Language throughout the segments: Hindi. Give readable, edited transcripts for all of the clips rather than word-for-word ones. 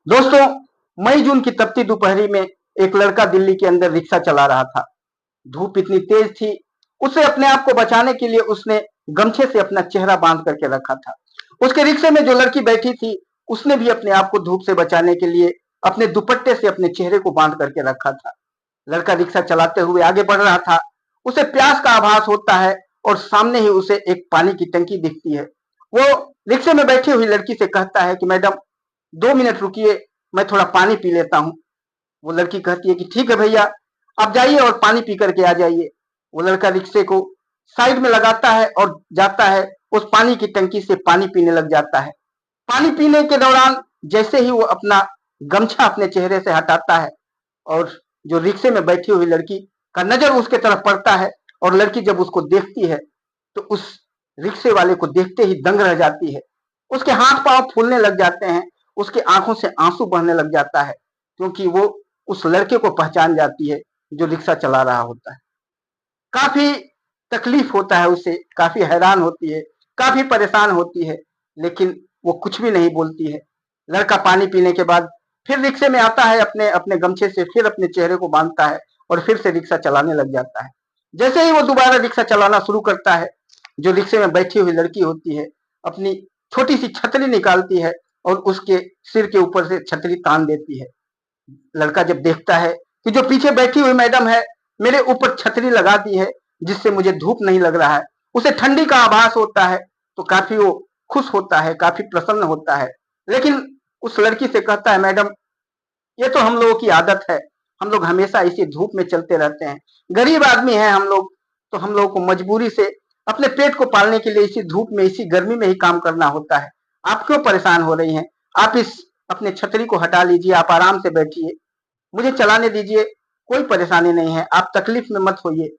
दोस्तों, मई जून की तपती दोपहरी में एक लड़का दिल्ली के अंदर रिक्शा चला रहा था। धूप इतनी तेज थी, उसे अपने आप को बचाने के लिए उसने गमछे से अपना चेहरा बांध करके रखा था। उसके रिक्शे में जो लड़की बैठी थी, उसने भी अपने आप को धूप से बचाने के लिए अपने दुपट्टे से अपने चेहरे को बांध करके रखा था। लड़का रिक्शा चलाते हुए आगे बढ़ रहा था। उसे प्यास का आभास होता है और सामने ही उसे एक पानी की टंकी दिखती है। वो रिक्शे में बैठी हुई लड़की से कहता है कि मैडम, 2 मिनट रुकिए, मैं थोड़ा पानी पी लेता हूँ। वो लड़की कहती है कि ठीक है भैया, आप जाइए और पानी पी करके आ जाइए। वो लड़का रिक्शे को साइड में लगाता है और जाता है, उस पानी की टंकी से पानी पीने लग जाता है। पानी पीने के दौरान जैसे ही वो अपना गमछा अपने चेहरे से हटाता है और जो रिक्शे में बैठी हुई लड़की का नजर उसके तरफ पड़ता है और लड़की जब उसको देखती है तो उस रिक्शे वाले को देखते ही दंग रह जाती है। उसके हाथ पांव फूलने लग जाते हैं, उसके आंखों से आंसू बहने लग जाता है, क्योंकि वो उस लड़के को पहचान जाती है जो रिक्शा चला रहा होता है। काफी तकलीफ होता है उसे, काफी हैरान होती है, काफी परेशान होती है, लेकिन वो कुछ भी नहीं बोलती है। लड़का पानी पीने के बाद फिर रिक्शे में आता है, अपने अपने गमछे से फिर अपने चेहरे को बांधता है और फिर से रिक्शा चलाने लग जाता है। जैसे ही वो दोबारा रिक्शा चलाना शुरू करता है, जो रिक्शे में बैठी हुई लड़की होती है अपनी छोटी सी छतरी निकालती है और उसके सिर के ऊपर से छतरी तान देती है। लड़का जब देखता है कि जो पीछे बैठी हुई मैडम है, मेरे ऊपर छतरी लगा दी है जिससे मुझे धूप नहीं लग रहा है, उसे ठंडी का आभास होता है, तो काफी वो खुश होता है, काफी प्रसन्न होता है। लेकिन उस लड़की से कहता है, मैडम, ये तो हम लोगों की आदत है, हम लोग हमेशा इसी धूप में चलते रहते हैं, गरीब आदमी हैं हम लोग, तो हम लोगों को मजबूरी से अपने पेट को पालने के लिए इसी धूप में इसी गर्मी में ही काम करना होता है। आप क्यों परेशान हो रही हैं? आप इस अपने छतरी को हटा लीजिए, आप आराम से बैठिए, मुझे चलाने दीजिए, कोई परेशानी नहीं है, आप तकलीफ में मत होइए।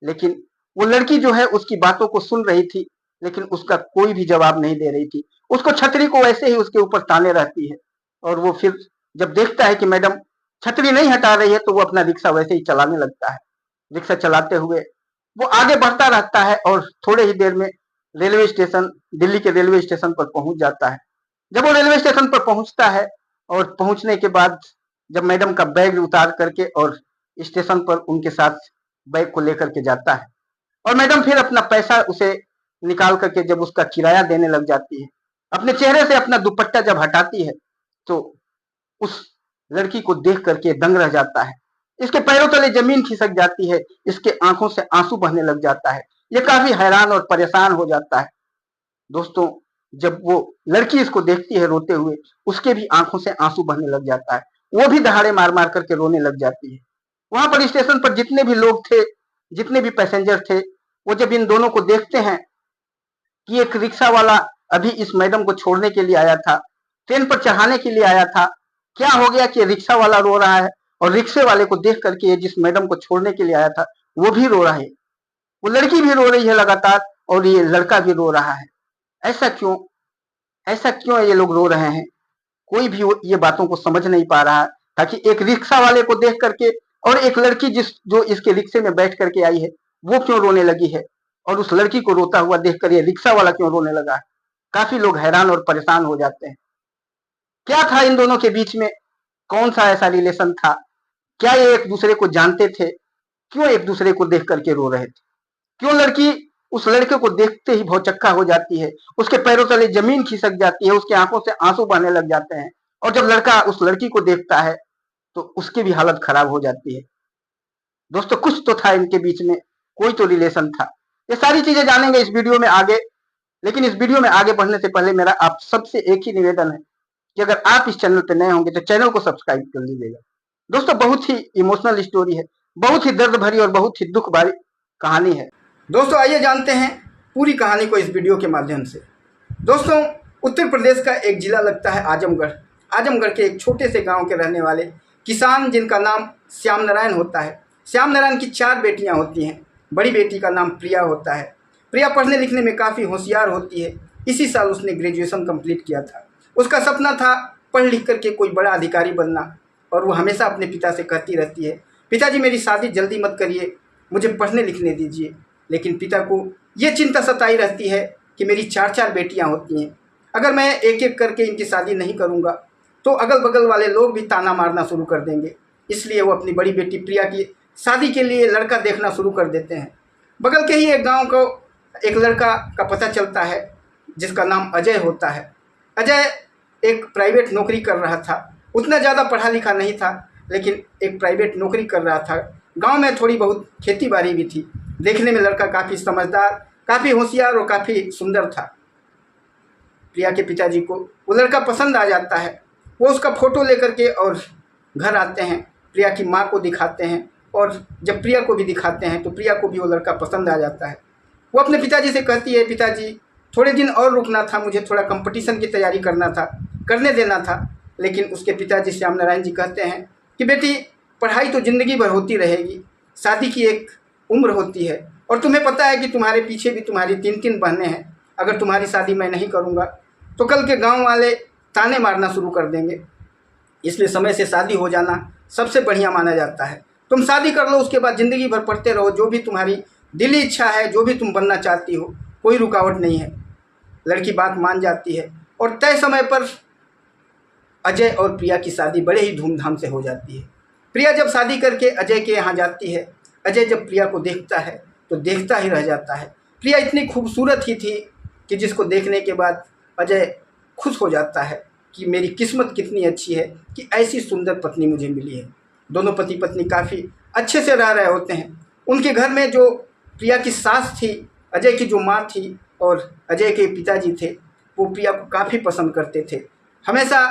लेकिन वो लड़की जो है उसकी बातों को सुन रही थी, लेकिन उसका कोई भी जवाब नहीं दे रही थी। उसको छतरी को वैसे ही उसके ऊपर ताने रहती है और वो फिर जब देखता है कि मैडम छतरी नहीं हटा रही है, तो वो अपना रिक्शा वैसे ही चलाने लगता है। रिक्शा चलाते हुए वो आगे बढ़ता रहता है और थोड़े ही देर में रेलवे स्टेशन, दिल्ली के रेलवे स्टेशन पर पहुंच जाता है। जब वो रेलवे स्टेशन पर पहुंचता है और पहुंचने के बाद जब मैडम का बैग उतार करके और स्टेशन पर उनके साथ बैग को लेकर के जाता है और मैडम फिर अपना पैसा उसे निकाल करके जब उसका किराया देने लग जाती है, अपने चेहरे से अपना दुपट्टा जब हटाती है, तो उस लड़की को देख करके दंग रह जाता है। इसके पैरों तले जमीन खिसक जाती है, इसके आंखों से आंसू बहने लग जाता है। ये काफी हैरान और परेशान हो जाता है। दोस्तों, जब वो लड़की इसको देखती है रोते हुए, उसके भी आंखों से आंसू बहने लग जाता है, वो भी दहाड़े मार मार करके रोने लग जाती है। वहां पर स्टेशन पर जितने भी लोग थे, जितने भी पैसेंजर थे, वो जब इन दोनों को देखते हैं कि एक रिक्शा वाला अभी इस मैडम को छोड़ने के लिए आया था, ट्रेन पर चढ़ाने के लिए आया था, क्या हो गया कि रिक्शा वाला रो रहा है और रिक्शे वाले को देख करके ये जिस मैडम को छोड़ने के लिए आया था वो भी रो रहा है, वो लड़की भी रो रही है लगातार और ये लड़का भी रो रहा है। ऐसा क्यों? ऐसा क्यों ये लोग रो रहे हैं? कोई भी ये बातों को समझ नहीं पा रहा, ताकि एक रिक्शा वाले को देख करके और एक लड़की जिस जो इसके रिक्शे में बैठ करके आई है वो क्यों रोने लगी है, और उस लड़की को रोता हुआ देख कर ये रिक्शा वाला क्यों रोने लगा है। काफी लोग हैरान और परेशान हो जाते हैं। क्या था इन दोनों के बीच में? कौन सा ऐसा रिलेशन था? क्या ये एक दूसरे को जानते थे? क्यों एक दूसरे को देख करके रो रहे थे? क्यों लड़की उस लड़के को देखते ही भौचक्का हो जाती है, उसके पैरों तले जमीन खिसक जाती है, उसकी आंखों से आंसू बहने लग जाते हैं, और जब लड़का उस लड़की को देखता है तो उसकी भी हालत खराब हो जाती है। दोस्तों, कुछ तो था इनके बीच में, कोई तो रिलेशन था। ये सारी चीजें जानेंगे इस वीडियो में आगे, लेकिन इस वीडियो में आगे बढ़ने से पहले मेरा आप सबसे एक ही निवेदन है कि अगर आप इस चैनल पर नए होंगे तो चैनल को सब्सक्राइब कर लीजिएगा। दोस्तों, बहुत ही इमोशनल स्टोरी है, बहुत ही दर्द भरी और बहुत ही दुख भरी कहानी है। दोस्तों, आइए जानते हैं पूरी कहानी को इस वीडियो के माध्यम से। दोस्तों, उत्तर प्रदेश का एक जिला लगता है आजमगढ़। आजमगढ़ के एक छोटे से गांव के रहने वाले किसान, जिनका नाम श्याम नारायण होता है। श्याम नारायण की 4 बेटियां होती हैं। बड़ी बेटी का नाम प्रिया होता है। प्रिया पढ़ने लिखने में काफ़ी होशियार होती है। इसी साल उसने ग्रेजुएशन कंप्लीट किया था। उसका सपना था पढ़ लिख करके कोई बड़ा अधिकारी बनना, और वो हमेशा अपने पिता से कहती रहती है, पिताजी मेरी शादी जल्दी मत करिए, मुझे पढ़ने लिखने दीजिए। लेकिन पिता को ये चिंता सताई रहती है कि मेरी 4 बेटियां होती हैं, अगर मैं एक एक करके इनकी शादी नहीं करूंगा तो अगल बगल वाले लोग भी ताना मारना शुरू कर देंगे। इसलिए वो अपनी बड़ी बेटी प्रिया की शादी के लिए लड़का देखना शुरू कर देते हैं। बगल के ही एक गांव को एक लड़का का पता चलता है जिसका नाम अजय होता है। अजय एक प्राइवेट नौकरी कर रहा था, उतना ज़्यादा पढ़ा लिखा नहीं था, लेकिन एक प्राइवेट नौकरी कर रहा था। गांव में थोड़ी बहुत खेती बाड़ी भी थी। देखने में लड़का काफ़ी समझदार, काफ़ी होशियार और काफ़ी सुंदर था। प्रिया के पिताजी को वो लड़का पसंद आ जाता है। वो उसका फ़ोटो लेकर के और घर आते हैं, प्रिया की माँ को दिखाते हैं, और जब प्रिया को भी दिखाते हैं तो प्रिया को भी वो लड़का पसंद आ जाता है। वो अपने पिताजी से कहती है, पिताजी थोड़े दिन और रुकना था, मुझे थोड़ा कंपटीशन की तैयारी करने देना था। लेकिन उसके पिताजी श्याम नारायण जी कहते हैं कि बेटी पढ़ाई तो ज़िंदगी भर होती रहेगी, शादी की एक उम्र होती है, और तुम्हें पता है कि तुम्हारे पीछे भी तुम्हारी 3-3 बहनें हैं। अगर तुम्हारी शादी मैं नहीं करूँगा तो कल के गाँव वाले ताने मारना शुरू कर देंगे, इसलिए समय से शादी हो जाना सबसे बढ़िया माना जाता है। तुम शादी कर लो, उसके बाद ज़िंदगी भर पढ़ते रहो, जो भी तुम्हारी दिली इच्छा है, जो भी तुम बनना चाहती हो, कोई रुकावट नहीं है। लड़की बात मान जाती है और तय समय पर अजय और प्रिया की शादी बड़े ही धूमधाम से हो जाती है। प्रिया जब शादी करके अजय के यहाँ जाती है, अजय जब प्रिया को देखता है तो देखता ही रह जाता है। प्रिया इतनी खूबसूरत ही थी कि जिसको देखने के बाद अजय खुश हो जाता है कि मेरी किस्मत कितनी अच्छी है कि ऐसी सुंदर पत्नी मुझे मिली है। दोनों पति पत्नी काफ़ी अच्छे से रह रहे होते हैं। उनके घर में जो प्रिया की सास थी, अजय की जो माँ थी, और अजय के पिताजी थे, वो प्रिया को काफ़ी पसंद करते थे। हमेशा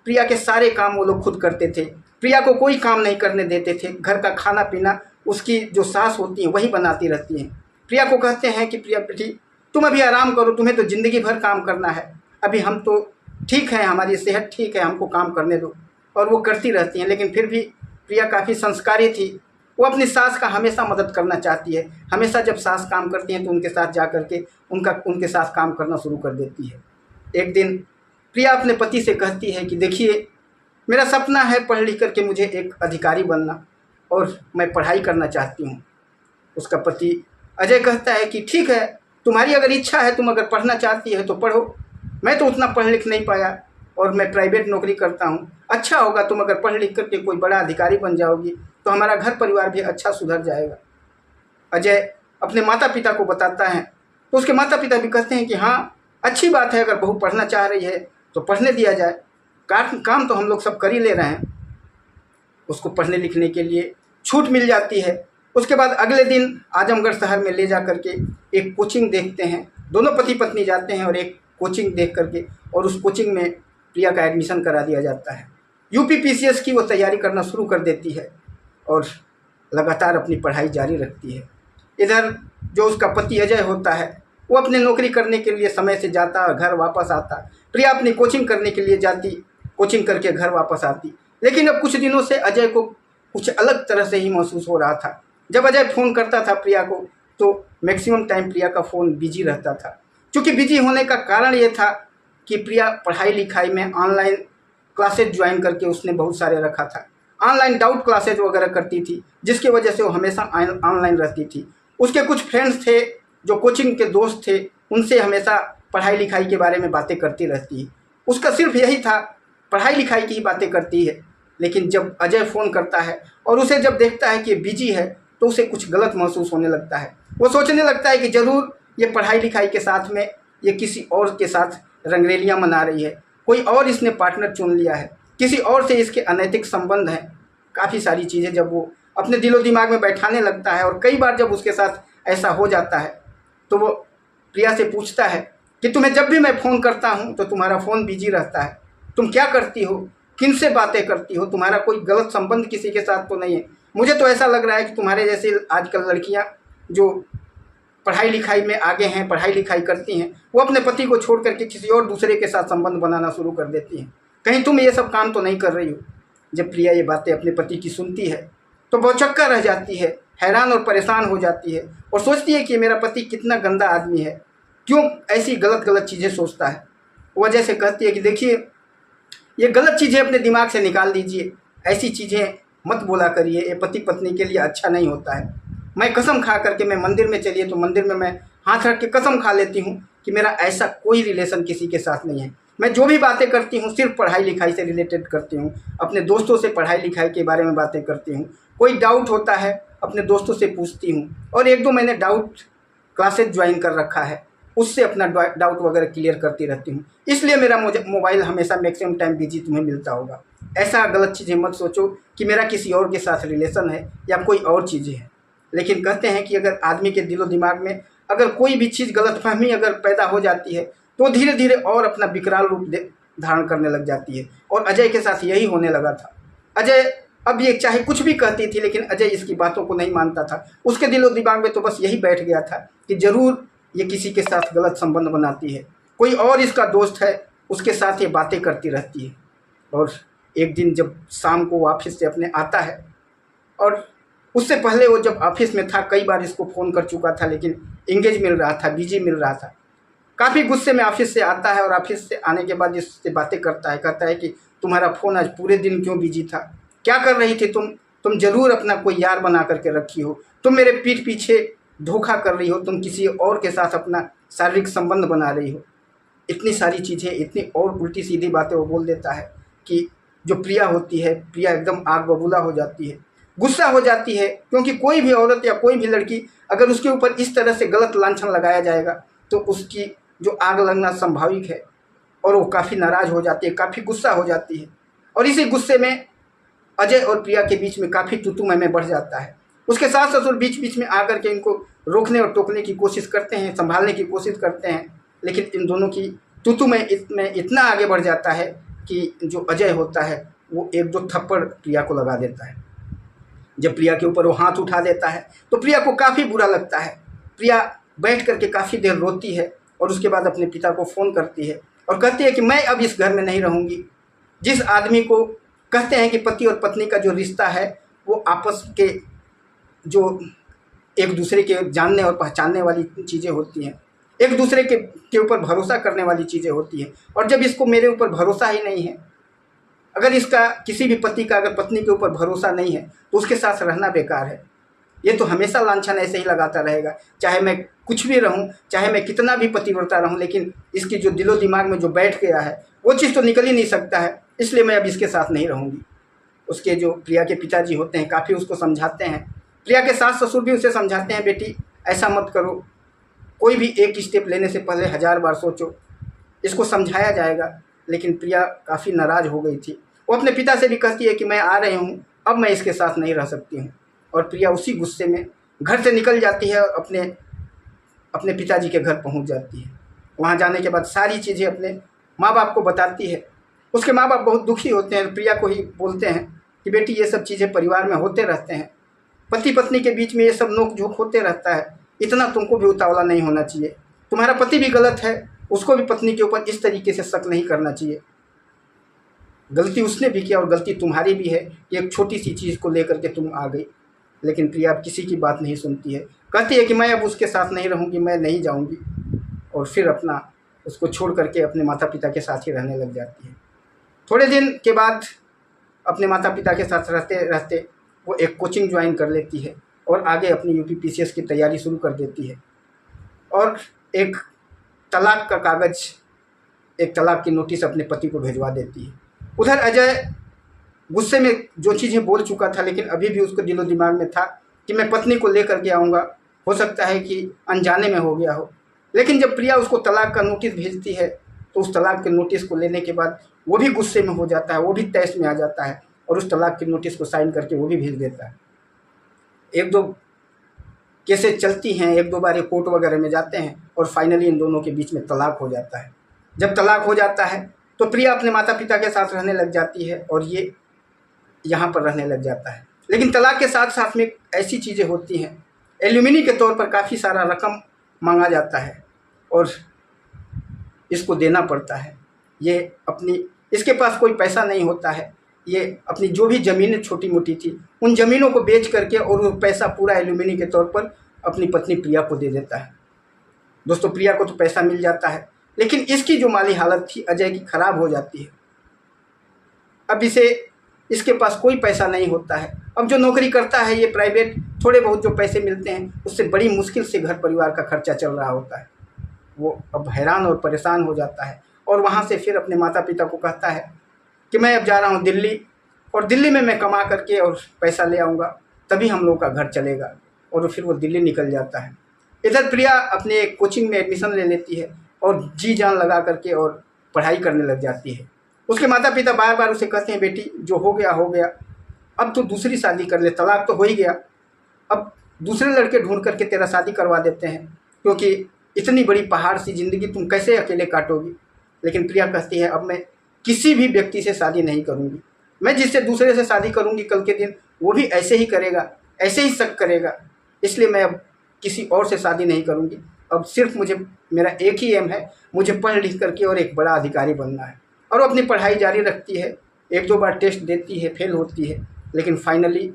प्रिया के सारे काम वो लोग खुद करते थे, प्रिया को कोई काम नहीं करने देते थे। घर का खाना पीना उसकी जो सास होती हैं वही बनाती रहती हैं। प्रिया को कहते हैं कि प्रिया बेटी तुम अभी आराम करो, तुम्हें तो ज़िंदगी भर काम करना है, अभी हम तो ठीक है, हमारी सेहत ठीक है, हमको काम करने दो। और वो करती रहती हैं। लेकिन फिर भी प्रिया काफ़ी संस्कारी थी, वो अपनी सास का हमेशा मदद करना चाहती है। हमेशा जब सास काम करती हैं तो उनके साथ जा कर के उनके साथ काम करना शुरू कर देती है। एक दिन प्रिया अपने पति से कहती है कि देखिए मेरा सपना है पढ़ लिख करके मुझे एक अधिकारी बनना, और मैं पढ़ाई करना चाहती हूँ। उसका पति अजय कहता है कि ठीक है, तुम्हारी अगर इच्छा है, तुम अगर पढ़ना चाहती है तो पढ़ो, मैं तो उतना पढ़ लिख नहीं पाया और मैं प्राइवेट नौकरी करता हूँ। अच्छा होगा तुम अगर पढ़ लिख करके कोई बड़ा अधिकारी बन जाओगी तो हमारा घर परिवार भी अच्छा सुधर जाएगा। अजय अपने माता पिता को बताता है तो उसके माता पिता भी कहते हैं कि हाँ अच्छी बात है, अगर बहू पढ़ना चाह रही है तो पढ़ने दिया जाए, काम तो हम लोग सब कर ही ले रहे हैं। उसको पढ़ने लिखने के लिए छूट मिल जाती है। उसके बाद अगले दिन आजमगढ़ शहर में ले जा करके एक कोचिंग देखते हैं। दोनों पति पत्नी जाते हैं और एक कोचिंग देख करके, और उस कोचिंग में प्रिया का एडमिशन करा दिया जाता है। यूपीपीसीएस की वो तैयारी करना शुरू कर देती है और लगातार अपनी पढ़ाई जारी रखती है। इधर जो उसका पति अजय होता है वो अपने नौकरी करने के लिए समय से जाता और घर वापस आता। प्रिया अपनी कोचिंग करने के लिए जाती, कोचिंग करके घर वापस आती। लेकिन अब कुछ दिनों से अजय को कुछ अलग तरह से ही महसूस हो रहा था। जब अजय फ़ोन करता था प्रिया को तो मैक्सिमम टाइम प्रिया का फ़ोन बिजी रहता था। क्योंकि बिजी होने का कारण ये था कि प्रिया पढ़ाई लिखाई में ऑनलाइन क्लासेज ज्वाइन करके उसने बहुत सारे रखा था। ऑनलाइन डाउट क्लासेज वगैरह करती थी, जिसकी वजह से वो हमेशा ऑनलाइन रहती थी। उसके कुछ फ्रेंड्स थे जो कोचिंग के दोस्त थे, उनसे हमेशा पढ़ाई लिखाई के बारे में बातें करती रहती है। उसका सिर्फ यही था, पढ़ाई लिखाई की ही बातें करती है। लेकिन जब अजय फ़ोन करता है और उसे जब देखता है कि बिजी है तो उसे कुछ गलत महसूस होने लगता है। वो सोचने लगता है कि ज़रूर ये पढ़ाई लिखाई के साथ में ये किसी और के साथ रंगरेलियाँ मना रही है, कोई और इसने पार्टनर चुन लिया है, किसी और से इसके अनैतिक संबंध हैं। काफ़ी सारी चीज़ें जब वो अपने दिलो दिमाग में बैठाने लगता है, और कई बार जब उसके साथ ऐसा हो जाता है तो वो प्रिया से पूछता है कि तुम्हें जब भी मैं फ़ोन करता हूँ तो तुम्हारा फ़ोन बिजी रहता है, तुम क्या करती हो, किन से बातें करती हो, तुम्हारा कोई गलत संबंध किसी के साथ तो नहीं है। मुझे तो ऐसा लग रहा है कि तुम्हारे जैसे आजकल लड़कियाँ जो पढ़ाई लिखाई में आगे हैं, पढ़ाई लिखाई करती हैं, वो अपने पति को छोड़ करके किसी और दूसरे के साथ संबंध बनाना शुरू कर देती हैं। कहीं तुम ये सब काम तो नहीं कर रही हो। जब प्रिया ये बातें अपने पति की सुनती है तो भौचक्का रह जाती है, हैरान और परेशान हो जाती है, और सोचती है कि मेरा पति कितना गंदा आदमी है, क्यों ऐसी गलत चीज़ें सोचता है। वजह से कहती है कि देखिए ये गलत चीज़ें अपने दिमाग से निकाल दीजिए, ऐसी चीज़ें मत बोला करिए, ये पति पत्नी के लिए अच्छा नहीं होता है। मैं कसम खा करके मैं मंदिर में चलिए तो मंदिर में मैं हाथ रख के कसम खा लेती हूँ कि मेरा ऐसा कोई रिलेशन किसी के साथ नहीं है। मैं जो भी बातें करती हूँ सिर्फ पढ़ाई लिखाई से रिलेटेड करती हूँ, अपने दोस्तों से पढ़ाई लिखाई के बारे में बातें करती हूँ। कोई डाउट होता है अपने दोस्तों से पूछती हूँ, और एक दो मैंने डाउट क्लासेज ज्वाइन कर रखा है, उससे अपना डाउट वगैरह क्लियर करती रहती हूँ। इसलिए मेरा मोबाइल हमेशा मैक्सिमम टाइम बिजी तुम्हें मिलता होगा। ऐसा गलत चीज़ें मत सोचो कि मेरा किसी और के साथ रिलेशन है या कोई और चीज़ें हैं। लेकिन कहते हैं कि अगर आदमी के दिलो दिमाग में अगर कोई भी चीज़ गलतफहमी अगर पैदा हो जाती है तो धीरे धीरे और अपना विकराल रूप धारण करने लग जाती है। और अजय के साथ यही होने लगा था। अजय अब ये चाहे कुछ भी कहती थी लेकिन अजय इसकी बातों को नहीं मानता था। उसके दिलो दिमाग में तो बस यही बैठ गया था कि ज़रूर ये किसी के साथ गलत संबंध बनाती है, कोई और इसका दोस्त है, उसके साथ ये बातें करती रहती है। और एक दिन जब शाम को वो ऑफिस से अपने आता है, और उससे पहले वो जब ऑफिस में था कई बार इसको फ़ोन कर चुका था लेकिन इंगेज मिल रहा था, बिजी मिल रहा था। काफ़ी गुस्से में ऑफिस से आता है और ऑफिस से आने के बाद इससे बातें करता है। कहता है कि तुम्हारा फ़ोन आज पूरे दिन क्यों बिजी था, क्या कर रही थी तुम ज़रूर अपना कोई यार बना करके रखी हो, तुम मेरे पीठ पीछे धोखा कर रही हो, तुम किसी और के साथ अपना शारीरिक संबंध बना रही हो। इतनी सारी चीज़ें, इतनी और उल्टी सीधी बातें वो बोल देता है कि जो प्रिया होती है, प्रिया एकदम आग बबूला हो जाती है, गुस्सा हो जाती है। क्योंकि कोई भी औरत या कोई भी लड़की अगर उसके ऊपर इस तरह से गलत लांछन लगाया जाएगा तो उसकी जो आग लगना संभाविक है, और वो काफ़ी नाराज़ हो जाती है, काफ़ी गुस्सा हो जाती है। और इसी गुस्से में अजय और प्रिया के बीच में काफ़ी तू में बढ़ जाता है। उसके सास ससुर बीच बीच में आकर के इनको रोकने और टोकने की कोशिश करते हैं, संभालने की कोशिश करते हैं, लेकिन इन दोनों की तू में इतना आगे बढ़ जाता है कि जो अजय होता है वो एक दो थप्पड़ प्रिया को लगा देता है। जब प्रिया के ऊपर वो हाथ उठा देता है तो प्रिया को काफ़ी बुरा लगता है। प्रिया बैठ करके काफ़ी देर रोती है और उसके बाद अपने पिता को फ़ोन करती है और कहती है कि मैं अब इस घर में नहीं रहूँगी। जिस आदमी को कहते हैं कि पति और पत्नी का जो रिश्ता है वो आपस के जो एक दूसरे के जानने और पहचानने वाली चीज़ें होती हैं, एक दूसरे के ऊपर भरोसा करने वाली चीज़ें होती हैं। और जब इसको मेरे ऊपर भरोसा ही नहीं है, अगर इसका किसी भी पति का अगर पत्नी के ऊपर भरोसा नहीं है तो उसके साथ रहना बेकार है। ये तो हमेशा लांछन ऐसे ही लगाता रहेगा, चाहे मैं कुछ भी रहूं, चाहे मैं कितना भी पतिव्रता रहूं, लेकिन इसकी जो दिलो दिमाग में जो बैठ गया है वो चीज़ तो निकल ही नहीं सकता है। इसलिए मैं अब इसके साथ नहीं रहूँगी। उसके जो प्रिया के पिताजी होते हैं काफ़ी उसको समझाते हैं, प्रिया के सास ससुर भी उसे समझाते हैं, बेटी ऐसा मत करो, कोई भी एक स्टेप लेने से पहले 1000 बार सोचो। इसको समझाया जाएगा, लेकिन प्रिया काफ़ी नाराज़ हो गई थी। वो अपने पिता से भी कहती है कि मैं आ रही हूँ, अब मैं इसके साथ नहीं रह सकती हूँ। और प्रिया उसी गुस्से में घर से निकल जाती है और अपने पिताजी के घर पहुँच जाती है। वहाँ जाने के बाद सारी चीज़ें अपने माँ बाप को बताती है। उसके माँ बाप बहुत दुखी होते हैं, प्रिया को ही बोलते हैं कि बेटी ये सब चीज़ें परिवार में होते रहते हैं, पति पत्नी के बीच में ये सब नोक झोंक होते रहता है, इतना तुमको भी उतावला नहीं होना चाहिए। तुम्हारा पति भी गलत है, उसको भी पत्नी के ऊपर इस तरीके से शक नहीं करना चाहिए। गलती उसने भी किया और गलती तुम्हारी भी है कि एक छोटी सी चीज़ को लेकर के तुम आ गई। लेकिन प्रिया अब किसी की बात नहीं सुनती है, कहती है कि मैं अब उसके साथ नहीं रहूँगी, मैं नहीं जाऊँगी। और फिर अपना उसको छोड़ करके अपने माता पिता के साथ ही रहने लग जाती है। थोड़े दिन के बाद अपने माता पिता के साथ रहते रहते वो एक कोचिंग ज्वाइन कर लेती है और आगे अपनी यूपीपीसीएस की तैयारी शुरू कर देती है। और एक तलाक का कागज़, एक तलाक की नोटिस अपने पति को भिजवा देती है। उधर अजय गुस्से में जो चीज़ें बोल चुका था, लेकिन अभी भी उसको दिलो दिमाग में था कि मैं पत्नी को लेकर के आऊँगा, हो सकता है कि अनजाने में हो गया हो। लेकिन जब प्रिया उसको तलाक का नोटिस भेजती है तो उस तलाक के नोटिस को लेने के बाद वो भी गुस्से में हो जाता है, वो भी तैश में आ जाता है और उस तलाक के नोटिस को साइन करके वो भी भेज देता है। एक दो केसेस चलती हैं, एक दो बार ये कोर्ट वगैरह में जाते हैं और फाइनली इन दोनों के बीच में तलाक हो जाता है। जब तलाक हो जाता है तो प्रिया अपने माता पिता के साथ रहने लग जाती है और ये यहाँ पर रहने लग जाता है। लेकिन तलाक के साथ साथ में ऐसी चीज़ें होती हैं, एल्यूमिनी के तौर पर काफ़ी सारा रकम मांगा जाता है और इसको देना पड़ता है। ये इसके पास कोई पैसा नहीं होता है, ये अपनी जो भी ज़मीनें छोटी मोटी थी उन ज़मीनों को बेच करके और वो पैसा पूरा एल्यूमिनी के तौर पर अपनी पत्नी प्रिया को दे देता है। दोस्तों, प्रिया को तो पैसा मिल जाता है, लेकिन इसकी जो माली हालत थी अजय की ख़राब हो जाती है। अब इसके पास कोई पैसा नहीं होता है। अब जो नौकरी करता है ये प्राइवेट, थोड़े बहुत जो पैसे मिलते हैं उससे बड़ी मुश्किल से घर परिवार का खर्चा चल रहा होता है। वो अब हैरान और परेशान हो जाता है और वहाँ से फिर अपने माता पिता को कहता है कि मैं अब जा रहा हूँ दिल्ली, और दिल्ली में मैं कमा करके और पैसा ले आऊँगा, तभी हम लोग का घर चलेगा। और फिर वो दिल्ली निकल जाता है। इधर प्रिया अपने एक कोचिंग में एडमिशन ले लेती है और जी जान लगा करके और पढ़ाई करने लग जाती है। उसके माता पिता बार बार उसे कहते हैं, बेटी जो हो गया हो गया, अब तो दूसरी शादी कर ले, तलाक तो हो ही गया, अब दूसरे लड़के ढूंढ करके तेरा शादी करवा देते हैं, क्योंकि इतनी बड़ी पहाड़ सी ज़िंदगी तुम कैसे अकेले काटोगी। लेकिन प्रिया कहती है, अब मैं किसी भी व्यक्ति से शादी नहीं करूँगी, मैं जिससे दूसरे से शादी करूँगी कल के दिन वो भी ऐसे ही करेगा, ऐसे ही शक करेगा, इसलिए मैं अब किसी और से शादी नहीं करूँगी। अब सिर्फ मुझे, मेरा एक ही एम है, मुझे पढ़ लिख करके और एक बड़ा अधिकारी बनना है। और वो अपनी पढ़ाई जारी रखती है, एक दो बार टेस्ट देती है, फेल होती है, लेकिन फाइनली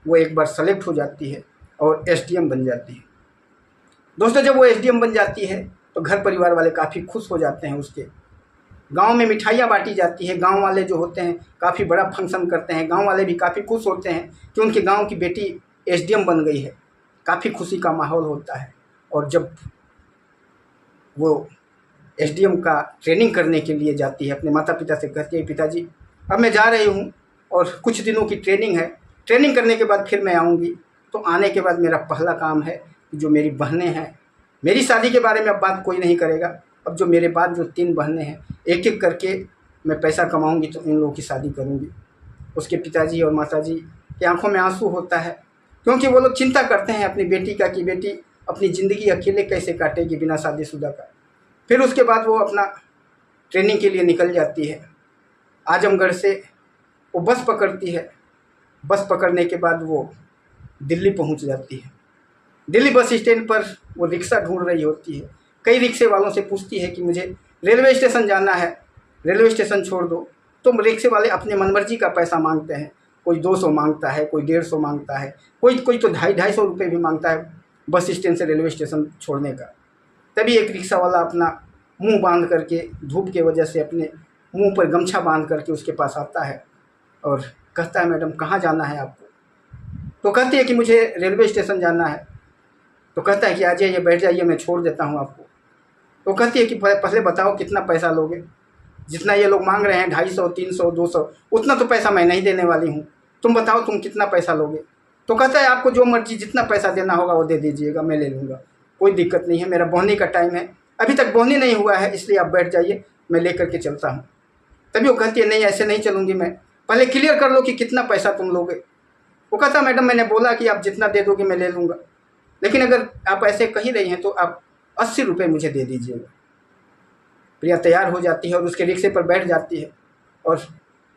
वो एक बार सेलेक्ट हो जाती है और एसडीएम बन जाती है। दोस्तों, जब वो एसडीएम बन जाती है तो घर परिवार वाले काफ़ी खुश हो जाते हैं। उसके गांव में मिठाइयाँ बांटी जाती है, गांव वाले जो होते हैं काफ़ी बड़ा फंक्शन करते हैं, गांव वाले भी काफ़ी खुश होते हैं कि उनके गांव की बेटी एसडीएम बन गई है, काफ़ी खुशी का माहौल होता है। और जब वो एसडीएम का ट्रेनिंग करने के लिए जाती है, अपने माता पिता से कहती है, पिताजी अब मैं जा रही हूँ और कुछ दिनों की ट्रेनिंग है, ट्रेनिंग करने के बाद फिर मैं आऊँगी। तो आने के बाद मेरा पहला काम है कि जो मेरी बहनें हैं, मेरी शादी के बारे में अब बात कोई नहीं करेगा, अब जो मेरे बाद जो 3 बहनें हैं, एक एक करके मैं पैसा कमाऊँगी तो इन लोगों की शादी करूँगी। उसके पिताजी और माताजी की आंखों में आंसू होता है, क्योंकि वो लोग चिंता करते हैं अपनी बेटी का कि बेटी अपनी ज़िंदगी अकेले कैसे काटेगी बिना शादीशुदा का। फिर उसके बाद वो अपना ट्रेनिंग के लिए निकल जाती है। आजमगढ़ से वो बस पकड़ती है, बस पकड़ने के बाद वो दिल्ली पहुंच जाती है। दिल्ली बस स्टैंड पर वो रिक्शा ढूंढ रही होती है, कई रिक्शे वालों से पूछती है कि मुझे रेलवे स्टेशन जाना है, रेलवे स्टेशन छोड़ दो। तो रिक्शे वाले अपने मनमर्जी का पैसा मांगते हैं, कोई 200 मांगता है, कोई 150 मांगता है, कोई तो 250 रुपये भी मांगता है बस स्टैंड से रेलवे स्टेशन छोड़ने का। तभी एक रिक्शा वाला अपना मुंह बांध करके, धूप के वजह से अपने मुंह पर गमछा बांध करके उसके पास आता है और कहता है, मैडम कहाँ जाना है आपको? तो कहती है कि मुझे रेलवे स्टेशन जाना है। तो कहता है कि आ जाइए, बैठ जाइए, मैं छोड़ देता हूँ आपको। तो कहती है कि पहले बताओ कितना पैसा लोगे? जितना ये लोग मांग रहे हैं 250, 300, 200, उतना तो पैसा मैं नहीं देने वाली हूँ, तुम बताओ तुम कितना पैसा लोगे? तो कहता है, आपको जो मर्जी जितना पैसा देना होगा वो दे दीजिएगा, मैं ले लूँगा, कोई दिक्कत नहीं है, मेरा बोहनी का टाइम है, अभी तक बोहनी नहीं हुआ है, इसलिए आप बैठ जाइए, मैं ले करके चलता हूँ। तभी वो कहती है, नहीं ऐसे नहीं चलूँगी मैं, पहले क्लियर कर लो कि कितना पैसा तुम लोगे। वो कहता, मैडम मैंने बोला कि आप जितना दे दोगे मैं ले लूँगा, लेकिन अगर आप ऐसे कही रही हैं तो आप 80 रुपये मुझे दे दीजिएगा। प्रिया तैयार हो जाती है और उसके रिक्शे पर बैठ जाती है और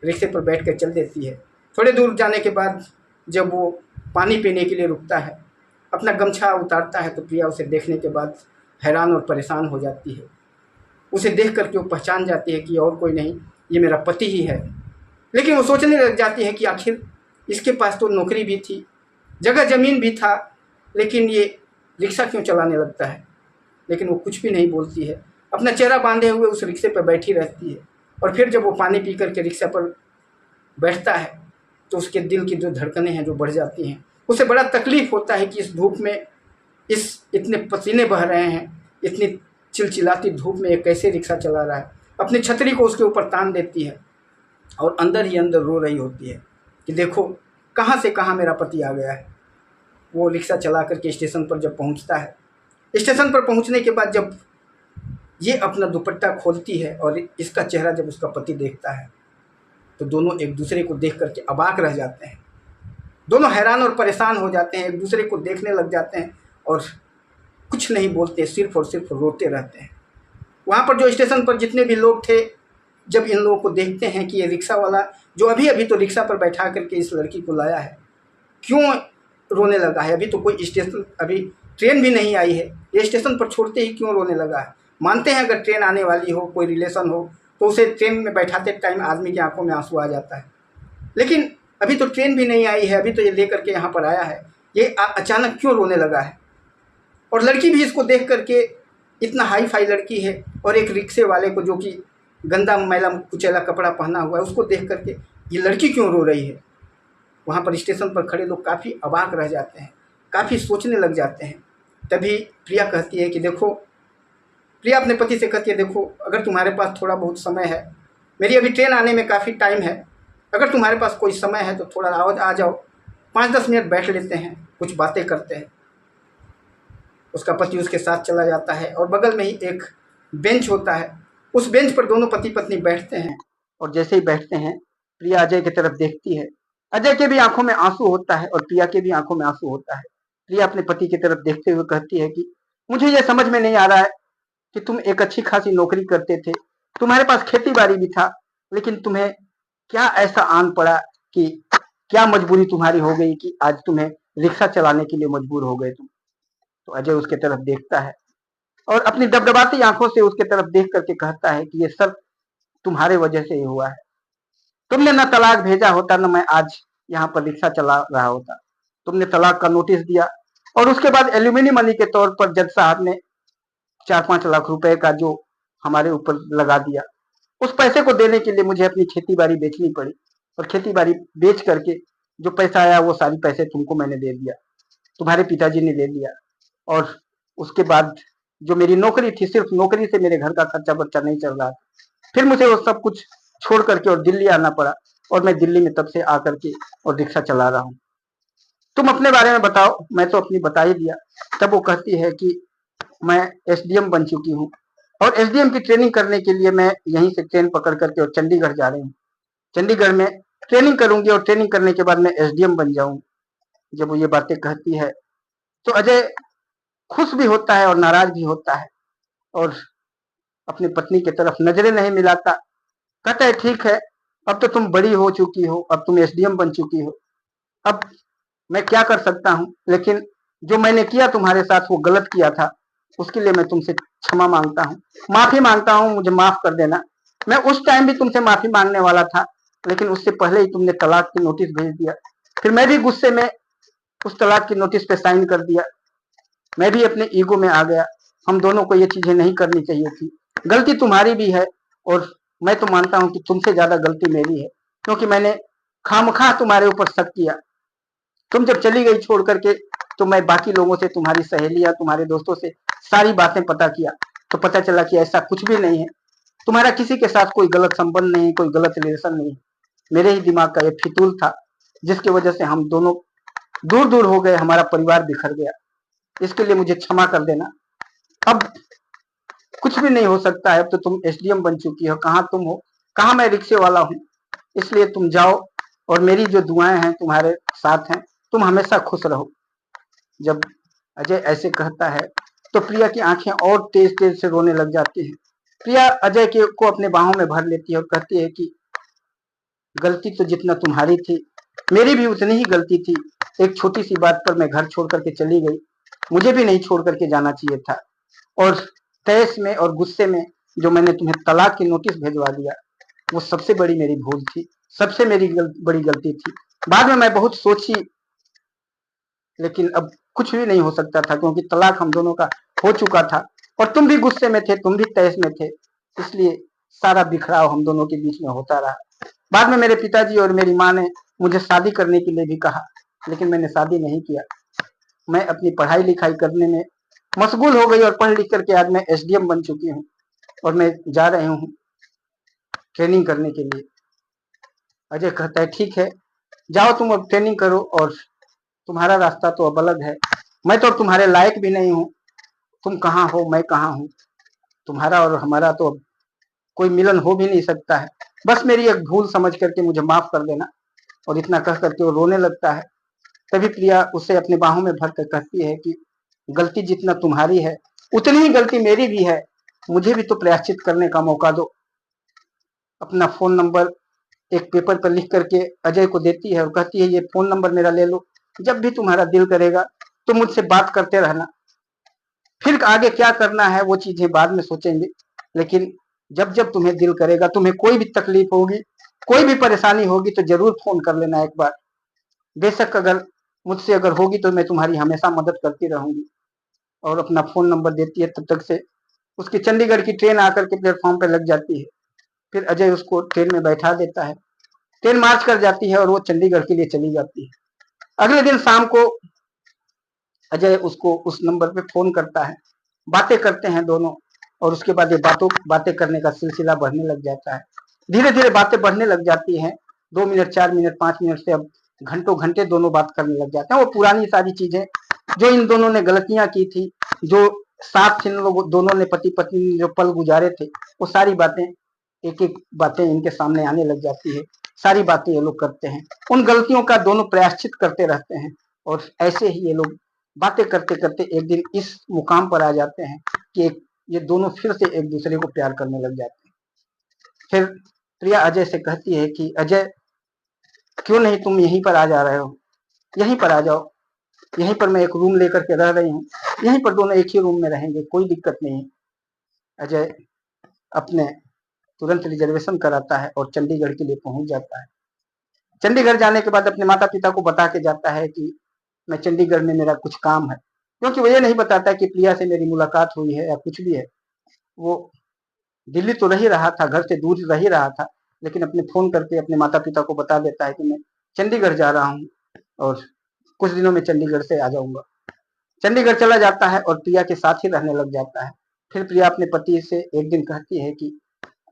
रिक्शे पर बैठ कर चल देती है। थोड़े दूर जाने के बाद जब वो पानी पीने के लिए रुकता है, अपना गमछा उतारता है, तो प्रिया उसे देखने के बाद हैरान और परेशान हो जाती है। उसे देख करके वो पहचान जाती है कि और कोई नहीं, ये मेरा पति ही है। लेकिन वो सोचने लग जाती है कि आखिर इसके पास तो नौकरी भी थी, जगह ज़मीन भी था, लेकिन ये रिक्शा क्यों चलाने लगता है? लेकिन वो कुछ भी नहीं बोलती है, अपना चेहरा बांधे हुए उस रिक्शे पर बैठी रहती है। और फिर जब वो पानी पी करके रिक्शा पर बैठता है तो उसके दिल की जो धड़कनें हैं जो बढ़ जाती हैं। उसे बड़ा तकलीफ़ होता है कि इस धूप में, इस इतने पसीने बह रहे हैं, इतनी चिलचिलाती धूप में ये कैसे रिक्शा चला रहा है। अपनी छतरी को उसके ऊपर तान देती है और अंदर ही अंदर रो रही होती है कि देखो कहाँ से कहाँ मेरा पति आ गया है। वो रिक्शा चला करके स्टेशन पर जब पहुँचता है, स्टेशन पर पहुँचने के बाद जब ये अपना दुपट्टा खोलती है और इसका चेहरा जब उसका पति देखता है तो दोनों एक दूसरे को देख करके अबाक रह जाते हैं। दोनों हैरान और परेशान हो जाते हैं, एक दूसरे को देखने लग जाते हैं और कुछ नहीं बोलते, सिर्फ और सिर्फ रोते रहते हैं। वहाँ पर जो स्टेशन पर जितने भी लोग थे, जब इन लोगों को देखते हैं कि ये रिक्शा वाला जो अभी अभी तो रिक्शा पर बैठा करके इस लड़की को लाया है, क्यों रोने लगा है? अभी तो कोई स्टेशन, अभी ट्रेन भी नहीं आई है, ये स्टेशन पर छोड़ते ही क्यों रोने लगा है? मानते हैं अगर ट्रेन आने वाली हो, कोई रिलेशन हो, तो उसे ट्रेन में बैठाते टाइम आदमी की आंखों में आंसू आ जाता है, लेकिन अभी तो ट्रेन भी नहीं आई है, अभी तो ये लेकर के यहाँ पर आया है, ये अचानक क्यों रोने लगा है? और लड़की भी इसको देख करके, इतना हाई फाई लड़की है और एक रिक्शे वाले को जो कि गंदा मैला कुचैला कपड़ा पहना हुआ है, उसको देख करके ये लड़की क्यों रो रही है? वहाँ पर स्टेशन पर खड़े लोग काफ़ी अबाक रह जाते हैं, काफ़ी सोचने लग जाते हैं। तभी प्रिया कहती है कि देखो प्रिया अपने पति से कहती है, देखो अगर तुम्हारे पास थोड़ा बहुत समय है, मेरी अभी ट्रेन आने में काफ़ी टाइम है, अगर तुम्हारे पास कोई समय है तो थोड़ा आ जाओ, 5-10 मिनट बैठ लेते हैं, कुछ बातें करते हैं। उसका पति उसके साथ चला जाता है और बगल में ही एक बेंच होता है, उस बेंच पर दोनों पति पत्नी बैठते हैं। और जैसे ही बैठते हैं, प्रिया अजय की तरफ देखती है। अजय के भी आंखों में आंसू होता है और प्रिया के भी आंखों में आंसू होता है। प्रिया अपने पति की तरफ देखते हुए कहती है कि मुझे यह समझ में नहीं आ रहा है कि तुम एक अच्छी खासी नौकरी करते थे, तुम्हारे पास खेती बाड़ी भी था, लेकिन तुम्हें क्या ऐसा आन पड़ा कि क्या मजबूरी तुम्हारी हो गई कि आज तुम्हें रिक्शा चलाने के लिए मजबूर हो गए तुम। तो अजय उसके तरफ देखता है और अपनी दबदबाती आंखों से उसके तरफ देख करके कहता है कि ये सब तुम्हारे वजह से ही हुआ है। तुमने न तलाक भेजा होता, न मैं आज यहाँ पर रिक्शा चला रहा होता। तुमने तलाक का नोटिस दिया और उसके बाद एल्यूमिनी मनी के तौर पर जज साहब ने 4-5 लाख रुपए का जो हमारे ऊपर लगा दिया, उस पैसे को देने के लिए मुझे अपनी खेती बाड़ी बेचनी पड़ी और खेती बाड़ी बेच करके जो पैसा आया वो सारी पैसे तुमको मैंने दे दिया, तुम्हारे पिताजी ने ले लिया। और उसके बाद जो मेरी नौकरी थी, सिर्फ नौकरी से मेरे घर का खर्चा बर्चा नहीं चल रहा था। फिर मुझे वो सब कुछ छोड़ करके और दिल्ली आना पड़ा और मैं दिल्ली में तब से आकर के और रिक्शा चला रहा हूँ। तुम अपने बारे में बताओ। मैं तो अपनी बता ही दिया। तब वो कहती है कि मैं एसडीएम बन चुकी हूँ और एसडीएम की ट्रेनिंग करने के लिए मैं यहीं से ट्रेन पकड़ करके और चंडीगढ़ जा रही हूँ। चंडीगढ़ में ट्रेनिंग करूंगी और ट्रेनिंग करने के बाद मैं एसडीएम बन जाऊंगी। जब वो ये बातें कहती है तो अजय खुश भी होता है और नाराज भी होता है और अपनी पत्नी की तरफ नजरें नहीं मिलाता। कहता है, ठीक है, अब तो तुम बड़ी हो चुकी हो, अब तुम एसडीएम बन चुकी हो, अब मैं क्या कर सकता हूँ, लेकिन जो मैंने किया तुम्हारे साथ वो गलत किया था, उसके लिए मैं तुमसे क्षमा मांगता हूँ, माफी मांगता हूँ, मुझे माफ कर देना। मैं उस टाइम भी तुमसे माफी मांगने वाला था, लेकिन उससे पहले ही तुमने तलाक की नोटिस भेज दिया। फिर मैं भी गुस्से में उस तलाक की नोटिस पे साइन कर दिया। मैं भी अपने ईगो में आ गया। हम दोनों को ये चीजें नहीं करनी चाहिए थी। गलती तुम्हारी भी है और मैं तो मानता हूँ कि तुमसे ज्यादा गलती मेरी है, क्योंकि मैंने खामखा तुम्हारे ऊपर शक किया। तुम जब चली गई छोड़ करके तो मैं बाकी लोगों से, तुम्हारी सहेलियां, तुम्हारे दोस्तों से सारी बातें पता किया, तो पता चला कि ऐसा कुछ भी नहीं है। तुम्हारा किसी के साथ कोई गलत संबंध नहीं, कोई गलत रिलेशन नहीं। मेरे ही दिमाग का ये फितूल था जिसकी वजह से हम दोनों दूर दूर हो गए, हमारा परिवार बिखर गया। इसके लिए मुझे क्षमा कर देना। अब कुछ भी नहीं हो सकता है। अब तो तुम एसडीएम बन चुकी हो, कहाँ तुम हो, कहाँ मैं रिक्शे वाला हूँ। इसलिए तुम जाओ और मेरी जो दुआएं हैं तुम्हारे साथ हैं, तुम हमेशा खुश रहो। जब अजय ऐसे कहता है तो प्रिया की आंखें और तेज तेज से रोने लग जाती हैं। प्रिया अजय के को अपने बाहों में भर लेती है और कहती है कि गलती तो जितना तुम्हारी थी, मेरी भी उतनी ही गलती थी। एक छोटी सी बात पर मैं घर छोड़ करके चली गई, मुझे भी नहीं छोड़ करके जाना चाहिए था। और तैस में और गुस्से में जो मैंने तुम्हें तलाक की नोटिस भेजवा दिया, वो सबसे बड़ी मेरी भूल थी, सबसे मेरी बड़ी गलती थी। बाद में मैं बहुत सोची, लेकिन अब कुछ भी नहीं हो सकता था, क्योंकि तलाक हम दोनों का हो चुका था और तुम भी गुस्से में थे, तुम भी तैस में थे। इसलिए सारा बिखराव हम दोनों के बीच में होता रहा। बाद में मेरे पिताजी और मेरी माँ ने मुझे शादी करने के लिए भी कहा, लेकिन मैंने शादी नहीं किया। मैं अपनी पढ़ाई लिखाई करने में मशगूल हो गई और पढ़ लिख करके आज मैं एसडीएम बन चुकी हूँ और मैं जा रही हूँ ट्रेनिंग करने के लिए। अजय कहता है, ठीक है, जाओ तुम अब ट्रेनिंग करो और तुम्हारा रास्ता तो अब अलग है। मैं तो तुम्हारे लायक भी नहीं हूँ। तुम कहाँ हो, मैं कहाँ हूँ, तुम्हारा और हमारा तो अब कोई मिलन हो भी नहीं सकता है। बस मेरी एक भूल समझ करके मुझे माफ कर देना। और इतना कह करके वो रोने लगता है। तभी प्रिया उसे अपने बाहों में भर कर कहती है कि गलती जितना तुम्हारी है, उतनी ही गलती मेरी भी है। मुझे भी तो प्रायश्चित करने का मौका दो। अपना फोन नंबर एक पेपर पर लिख करके अजय को देती है और कहती है, ये फोन नंबर मेरा ले लो, जब भी तुम्हारा दिल करेगा तो मुझसे बात करते रहना। फिर आगे क्या करना है वो चीजें बाद में सोचेंगे, लेकिन जब जब तुम्हें दिल करेगा, तुम्हें कोई भी तकलीफ होगी, कोई भी परेशानी होगी, तो जरूर फोन कर लेना एक बार। बेशक अगर मुझसे अगर होगी तो मैं तुम्हारी हमेशा मदद करती रहूंगी। और अपना फोन नंबर देती है। तब तक से उसकी चंडीगढ़ की ट्रेन आकर के प्लेटफॉर्म पर लग जाती है। फिर अजय उसको ट्रेन में बैठा देता है। ट्रेन मार्च कर जाती है और वो चंडीगढ़ के लिए चली जाती है। अगले दिन शाम को अजय उसको उस नंबर पे फोन करता है, बातें करते हैं दोनों और उसके बाद ये बातें करने का सिलसिला बढ़ने लग जाता है। धीरे धीरे बातें बढ़ने लग जाती हैं, 2 मिनट 4 मिनट 5 मिनट से अब घंटों घंटे दोनों बात करने लग जाते हैं। वो पुरानी सारी चीजें जो इन दोनों ने गलतियां की थी, जो साथ इन लोग दोनों ने पति पत्नी जो पल गुजारे थे, वो सारी बातें एक एक बातें इनके सामने आने लग जाती है। सारी बातें ये लोग करते हैं, उन गलतियों का दोनों प्रायश्चित करते रहते हैं और ऐसे ही ये लोग बातें करते करते एक दिन इस मुकाम पर आ जाते हैं कि ये दोनों फिर से एक दूसरे को प्यार करने लग जाते हैं। फिर प्रिया अजय से कहती है कि अजय, क्यों नहीं तुम यहीं पर आ जा रहे हो, यहीं पर आ जाओ, यहीं पर मैं एक रूम लेकर के रह रही हूँ, यहीं पर दोनों एक ही रूम में रहेंगे, कोई दिक्कत नहीं है। अजय अपने तुरंत रिजर्वेशन कराता है और चंडीगढ़ के लिए पहुंच जाता है। चंडीगढ़ जाने के बाद अपने माता पिता को बता के जाता है कि मैं चंडीगढ़ में मेरा कुछ काम है, क्योंकि वो ये नहीं बताता कि प्रिया से मेरी मुलाकात हुई है या कुछ भी है। वो दिल्ली तो रह ही रहा था, घर से दूर रह ही रहा था, लेकिन अपने फोन करके अपने माता पिता को बता देता है कि मैं चंडीगढ़ जा रहा हूँ और कुछ दिनों में चंडीगढ़ से आ जाऊंगा। चंडीगढ़ चला जाता है और प्रिया के साथ ही रहने लग जाता है। फिर प्रिया अपने पति से एक दिन कहती है कि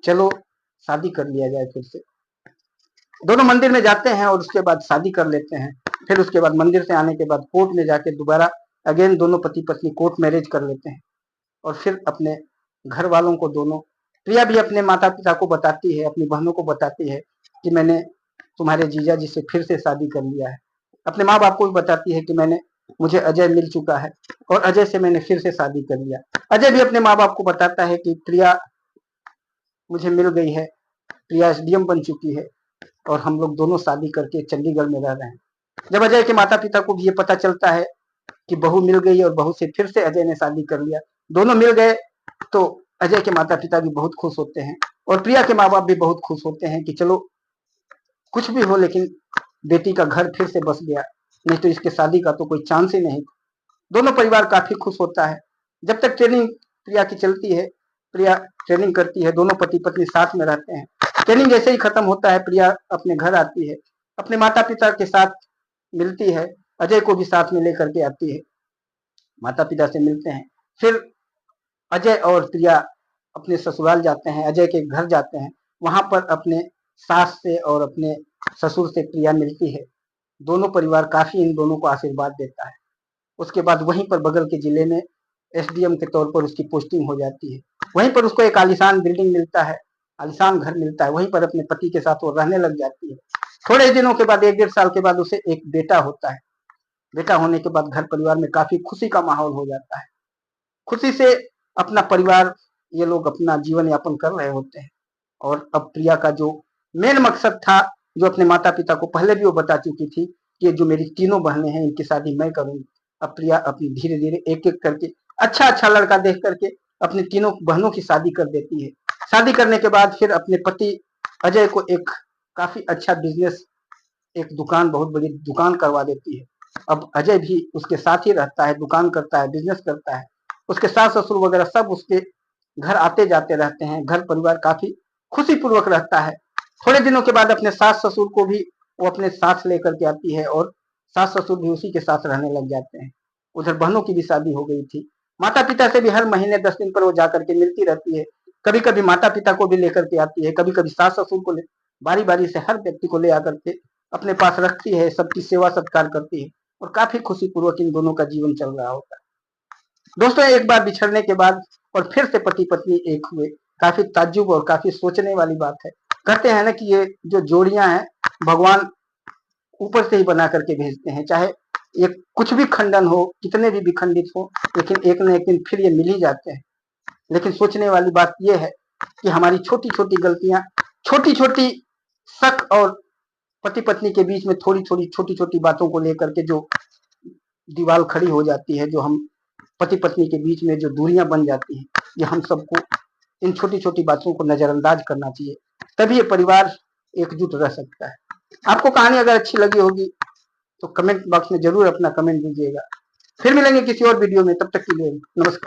चलो शादी कर लिया जाए फिर से। दोनों मंदिर में जाते हैं और उसके बाद शादी कर लेते हैं। फिर उसके बाद मंदिर से आने के बाद कोर्ट में जाके दोबारा अगेन दोनों पति पत्नी कोर्ट मैरिज कर लेते हैं और फिर अपने घर वालों को दोनों, प्रिया भी अपने माता पिता को बताती है, अपनी बहनों को बताती है कि मैंने तुम्हारे जीजा जी से फिर से शादी कर लिया है। अपने माँ बाप को भी बताती है कि मुझे अजय मिल चुका है और अजय से मैंने फिर से शादी कर लिया। अजय भी अपने माँ बाप को बताता है कि प्रिया मुझे मिल गई है, प्रिया एसडीएम बन चुकी है और हम लोग दोनों शादी करके चंडीगढ़ में रह रहे हैं। जब अजय के माता पिता को भी ये पता चलता है कि बहू मिल गई और बहू से फिर से अजय ने शादी कर लिया, दोनों मिल गए, तो अजय के माता पिता भी बहुत खुश होते हैं और प्रिया के माँ बाप भी बहुत खुश होते हैं कि चलो कुछ भी हो लेकिन बेटी का घर फिर से बस गया, नहीं तो इसके शादी का तो कोई चांस ही नहीं। दोनों परिवार काफी खुश होता है। जब तक ट्रेनिंग प्रिया की चलती है, प्रिया ट्रेनिंग करती है, दोनों पति पत्नी साथ में रहते हैं। ट्रेनिंग जैसे ही खत्म होता है, प्रिया अपने घर आती है, अपने माता पिता के साथ मिलती है, अजय को भी साथ में लेकर के आती है, माता पिता से मिलते हैं। फिर अजय और प्रिया अपने ससुराल जाते हैं, अजय के घर जाते हैं, वहां पर अपने सास से और अपने ससुर से प्रिया मिलती है। दोनों परिवार काफी इन दोनों को आशीर्वाद देता है। उसके बाद वहीं पर बगल के जिले में एसडीएम के तौर पर उसकी पोस्टिंग हो जाती है। वहीं पर उसको एक आलीशान बिल्डिंग मिलता है, आलीशान घर मिलता है, वहीं पर अपने पति के साथ वो रहने लग जाती है। थोड़े दिनों के बाद 1-1.5 साल के बाद उसे एक बेटा होता है। बेटा होने के बाद घर परिवार में काफी खुशी का माहौल हो जाता है। खुशी से अपना परिवार, ये लोग अपना जीवन यापन कर रहे होते हैं और अब प्रिया का जो मेन मकसद था, जो अपने माता पिता को पहले भी वो बता चुकी थी कि जो मेरी तीनों बहनें हैं इनकी शादी मैं करूंगी, अब प्रिया अपनी धीरे धीरे एक एक करके अच्छा अच्छा लड़का देख करके अपनी तीनों बहनों की शादी कर देती है। शादी करने के बाद फिर अपने पति अजय को एक काफी अच्छा बिजनेस, एक दुकान, बहुत बड़ी दुकान करवा देती है। अब अजय भी उसके साथ ही रहता है, दुकान करता है, बिजनेस करता है। उसके सास ससुर वगैरह सब उसके घर आते जाते रहते हैं। घर परिवार काफी खुशी पूर्वक रहता है। थोड़े दिनों के बाद अपने सास ससुर को भी वो अपने साथ लेकर के आती है और सास ससुर भी उसी के साथ रहने लग जाते हैं। उधर बहनों की भी शादी हो गई थी। माता पिता से भी हर महीने 10 दिन पर वो जाकर के मिलती रहती है। कभी कभी माता पिता को भी लेकर के आती है, कभी कभी सास ससुर को बारी बारी से हर व्यक्ति को ले आकर के अपने पास रखती है, सबकी सेवा सत्कार करती है और काफी खुशी पूर्वक इन दोनों का जीवन चल रहा होता है। दोस्तों, एक बार बिछड़ने के बाद और फिर से पति पत्नी एक हुए, काफी ताज्जुब और काफी सोचने वाली बात है। कहते हैं ना कि ये जो जोड़ियां हैं, भगवान ऊपर से ही बना करके भेजते हैं। चाहे ये कुछ भी खंडन हो, कितने भी विखंडित हो, लेकिन एक न एक दिन फिर ये मिल ही जाते हैं। लेकिन सोचने वाली बात यह है कि हमारी छोटी छोटी गलतियां, छोटी छोटी शक और पति पत्नी के बीच में थोड़ी थोड़ी छोटी छोटी बातों को लेकर के जो दीवार खड़ी हो जाती है, जो हम पति पत्नी के बीच में जो दूरियां बन जाती हैं, ये हम सबको इन छोटी छोटी बातों को नजरअंदाज करना चाहिए, तभी ये परिवार एकजुट रह सकता है। आपको कहानी अगर अच्छी लगी होगी तो कमेंट बॉक्स में जरूर अपना कमेंट दीजिएगा। फिर मिलेंगे किसी और वीडियो में, तब तक के लिए नमस्कार।